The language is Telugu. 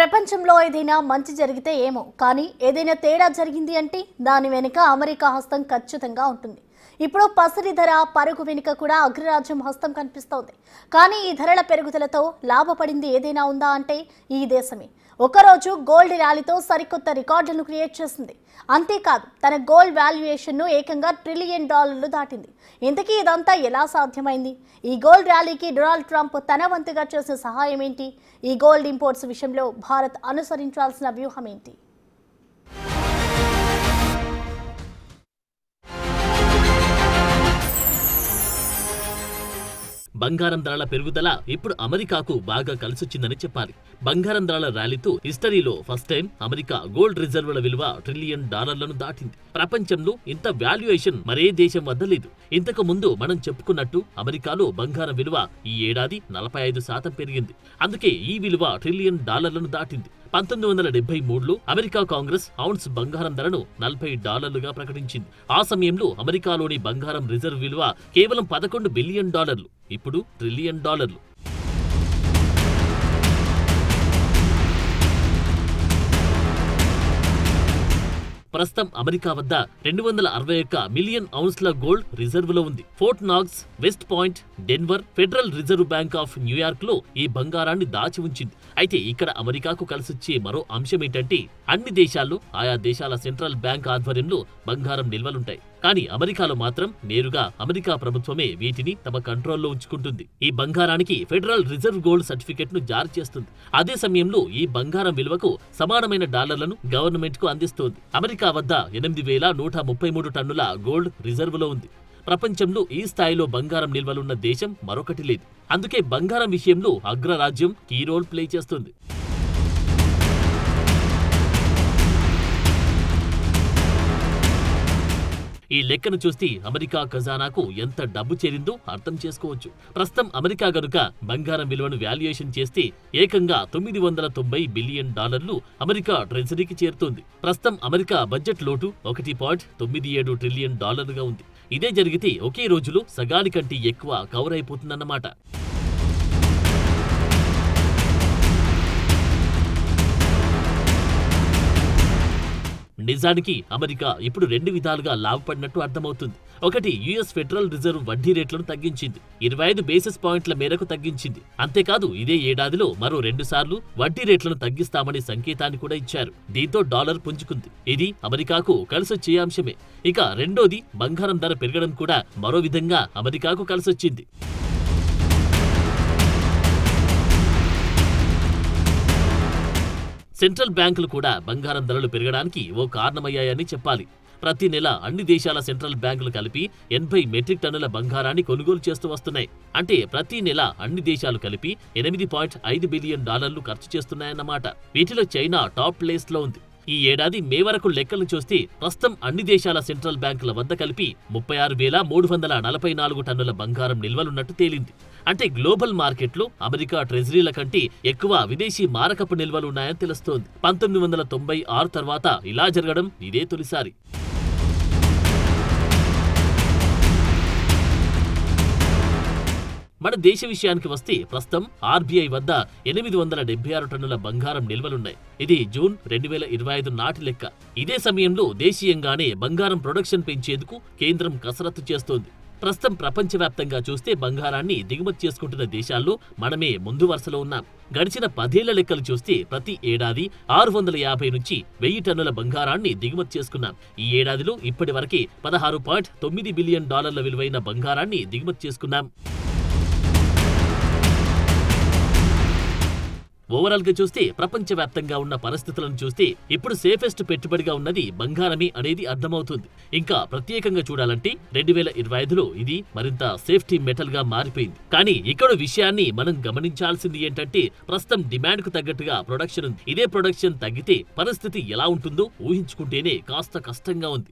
ప్రపంచంలో ఏదైనా మంచి జరిగితే ఏమో కానీ ఏదైనా తేడా జరిగింది అంటే దాని వెనుక అమెరికా హస్తం ఖచ్చితంగా ఉంటుంది. ఇప్పుడు పసిడి ధర పరుగు వెనుక కూడా అగ్రరాజ్యం హస్తం కనిపిస్తోంది. కానీ ఈ ధరల పెరుగుదలతో లాభపడింది ఏదైనా ఉందా అంటే ఈ దేశమే. ఒకరోజు గోల్డ్ ర్యాలీతో సరికొత్త రికార్డులను క్రియేట్ చేసింది. అంతేకాదు తన గోల్డ్ వాల్యుయేషన్ను ఏకంగా $1 ట్రిలియన్ దాటింది. ఇంతకీ ఇదంతా ఎలా సాధ్యమైంది? ఈ గోల్డ్ ర్యాలీకి డొనాల్డ్ ట్రంప్ తన వంతుగా చేసిన సహాయం ఏంటి? ఈ గోల్డ్ ఇంపోర్ట్స్ విషయంలో భారత్ అనుసరించాల్సిన వ్యూహం ఏంటి? బంగారం ధరల పెరుగుదల ఇప్పుడు అమెరికాకు బాగా కలిసొచ్చిందని చెప్పాలి. బంగారం ధరల ర్యాలీతో హిస్టరీలో ఫస్ట్ టైం అమెరికా గోల్డ్ రిజర్వుల విలువ $1 ట్రిలియన్ దాటింది. ప్రపంచంలో ఇంత వాల్యుయేషన్ మరే దేశం వద్ద లేదు. ఇంతకు ముందు మనం చెప్పుకున్నట్టు అమెరికాలో బంగారం విలువ ఈ ఏడాది 45% పెరిగింది. అందుకే ఈ విలువ $1 ట్రిలియన్ దాటింది. 1973లో అమెరికా కాంగ్రెస్ ఔన్స్ బంగారం ధరను $40గా ప్రకటించింది. ఆ సమయంలో అమెరికాలోని బంగారం రిజర్వ్ విలువ కేవలం $11 బిలియన్. ఇప్పుడు $1 ట్రిలియన్. ప్రస్తుతం అమెరికా వద్ద 261 మిలియన్ ఔన్స్ల గోల్డ్ రిజర్వులో ఉంది. Fort Knox, West Point, Denver, Federal Reserve Bank of New York లో ఈ బంగారాన్ని దాచి ఉంచింది. అయితే ఇక్కడ అమెరికాకు కలిసొచ్చే మరో అంశం ఏంటంటే అన్ని దేశాల్లో ఆయా దేశాల సెంట్రల్ బ్యాంక్ ఆధ్వర్యంలో బంగారం నిల్వలుంటాయి. కానీ అమెరికాలో మాత్రం నేరుగా అమెరికా ప్రభుత్వమే వీటిని తమ కంట్రోల్లో ఉంచుకుంటుంది. ఈ బంగారానికి ఫెడరల్ రిజర్వ్ గోల్డ్ సర్టిఫికెట్ ను జారీ చేస్తుంది. అదే సమయంలో ఈ బంగారం విలువకు సమానమైన డాలర్లను గవర్నమెంట్ కు అందిస్తోంది. అమెరికా వద్ద 8,133 టన్నుల గోల్డ్ రిజర్వులో ఉంది. ప్రపంచంలో ఈ స్థాయిలో బంగారం నిల్వలున్న దేశం మరొకటి లేదు. అందుకే బంగారం విషయంలో అగ్రరాజ్యం కీ రోల్ ప్లే చేస్తుంది. ఈ లెక్కను చూస్తే అమెరికా ఖజానాకు ఎంత డబ్బు చేరిందో అర్థం చేసుకోవచ్చు. ప్రస్తుతం అమెరికా గనుక బంగారం విలువను వాల్యుయేషన్ చేస్తే ఏకంగా $990 బిలియన్ అమెరికా ట్రెజరీకి చేరుతోంది. ప్రస్తుతం అమెరికా బడ్జెట్ లోటు $1.97 ట్రిలియన్ ఉంది. ఇదే జరిగితే ఒకే రోజులో సగానికంటే ఎక్కువ కవర్ అయిపోతుందన్నమాట. నిజానికి అమెరికా ఇప్పుడు 2 విధాలుగా లాభపడినట్టు అర్థమవుతుంది. ఒకటి, యుఎస్ ఫెడరల్ రిజర్వ్ వడ్డీ రేట్లను తగ్గించింది. 25 బేసిస్ పాయింట్ల మేరకు తగ్గించింది. అంతేకాదు ఇదే ఏడాదిలో మరో 2 సార్లు వడ్డీ రేట్లను తగ్గిస్తామనే సంకేతాన్ని కూడా ఇచ్చారు. దీంతో డాలర్ పుంజుకుంది. ఇది అమెరికాకు కలిసొచ్చే అంశమే. ఇక రెండోది, బంగారం ధర పెరగడం కూడా మరో విధంగా అమెరికాకు కలిసొచ్చింది. సెంట్రల్ బ్యాంకులు కూడా బంగారం ధరలు పెరగడానికి ఓ కారణమయ్యాయని చెప్పాలి. ప్రతి నెల అన్ని దేశాల సెంట్రల్ బ్యాంకులు కలిపి 80 మెట్రిక్ టన్నుల బంగారాన్ని కొనుగోలు చేస్తూ వస్తున్నాయి. అంటే ప్రతి నెల అన్ని దేశాలు కలిపి $8.5 బిలియన్ ఖర్చు చేస్తున్నాయన్నమాట. వీటిలో చైనా టాప్ ప్లేస్ లో ఉంది. ఈ ఏడాది మే వరకు లెక్కలను చూస్తే ప్రస్తుతం అన్ని దేశాల సెంట్రల్ బ్యాంకుల వద్ద కలిపి 36,344 టన్నుల బంగారం నిల్వలున్నట్టు తేలింది. అంటే గ్లోబల్ మార్కెట్లో అమెరికా ట్రెజరీల కంటే ఎక్కువ విదేశీ మారకపు నిల్వలున్నాయని తెలుస్తోంది. 1996 తర్వాత ఇలా జరగడం ఇదే తొలిసారి. మన దేశ విషయానికి వస్తే ప్రస్తుతం ఆర్బీఐ వద్ద 876 టన్నుల బంగారం నిల్వలున్నాయి. ఇది జూన్ 2025 నాటి లెక్క. ఇదే సమయంలో దేశీయంగానే బంగారం ప్రొడక్షన్ పెంచేందుకు కేంద్రం కసరత్తు చేస్తోంది. ప్రస్తుతం ప్రపంచవ్యాప్తంగా చూస్తే బంగారాన్ని దిగుమతి చేసుకుంటున్న దేశాల్లో మనమే ముందు వరుసలో ఉన్నాం. గడిచిన 10 ఏళ్ల లెక్కలు చూస్తే ప్రతి ఏడాది 650 నుంచి 1000 టన్నుల బంగారాన్ని దిగుమతి చేసుకున్నాం. ఈ ఏడాదిలో ఇప్పటి వరకే $16.9 బిలియన్ విలువైన బంగారాన్ని దిగుమతి చేసుకున్నాం. ఓవరాల్ గా చూస్తే ప్రపంచవ్యాప్తంగా ఉన్న పరిస్థితులను చూస్తే ఇప్పుడు సేఫెస్ట్ పెట్టుబడిగా ఉన్నది బంగారమే అనేది అర్థమవుతుంది. ఇంకా ప్రత్యేకంగా చూడాలంటే 2025లో ఇది మరింత సేఫ్టీ మెటల్ గా మారిపోయింది. కానీ ఇక్కడ విషయాన్ని మనం గమనించాల్సింది ఏంటంటే ప్రస్తుతం డిమాండ్ కు తగ్గట్టుగా ప్రొడక్షన్ ఉంది. ఇదే ప్రొడక్షన్ తగ్గితే పరిస్థితి ఎలా ఉంటుందో ఊహించుకుంటేనే కాస్త కష్టంగా ఉంది.